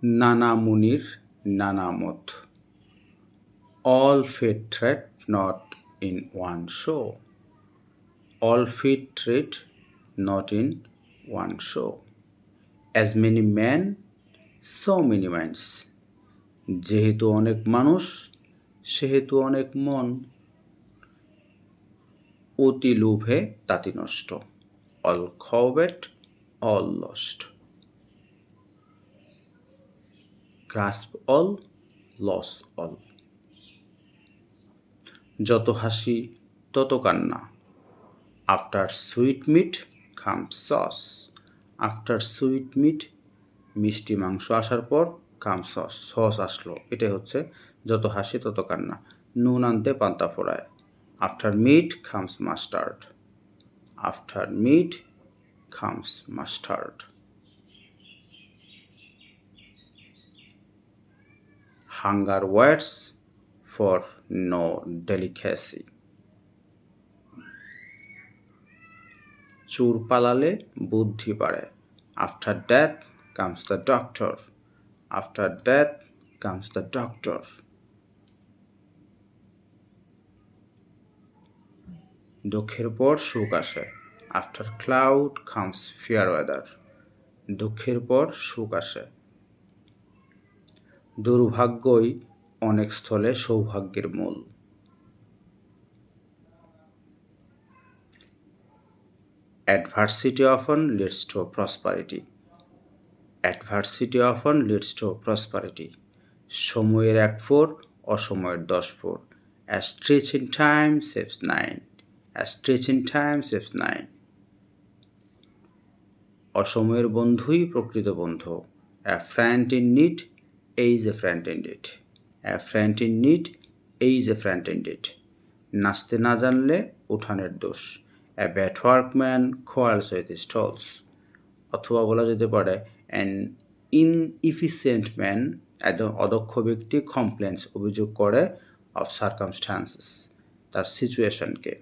নানা মুনির নানা মত, all fit tread not in one show, all fit tread not in one show, as many men so many minds, যেহেতু অনেক মানুষ সেহেতু অনেক মন, অতি লোভে তাতি নষ্ট, all covet all lost, grasp all loss all, যত হাসি তত কান্না, after sweet meat comes sauce, after sweet meat মিষ্টি মাংস আসার পর comes sauce, সস আসলো, এটাই হচ্ছে যত হাসি তত কান্না, নুন আনতে পান্তা ফোড়ায়, after meat comes mustard, after meat comes mustard, hunger waits for no delicacy, চোর পালালে বুদ্ধি বাড়ে, after death comes the doctor, after death comes the doctor, দুঃখের পর সুখ আসে, after cloud comes fair weather, দুঃখের পর সুখ আসে, দুর্ভাগ্যই অনেক স্থলে সৌভাগ্যের মূল, adversity often leads to prosperity, adversity often leads to prosperity, সময়ের এক ফোর অসময়ের 10 four, a stitch in time saves 9, a stitch in time saves 9, অসময়ের বন্ধুই প্রকৃত বন্ধু, a friend in need is a friend indeed, a friend in need is a friend indeed, নাচতে না জানলে উঠানের দোষ, a bad workman quarrels with his tools, অথবা বলা যেতে পারে an inefficient man, একজন অদক্ষ ব্যক্তি কমপ্লেন্স অভিযোগ করে of circumstances, তার সিচুয়েশনকে।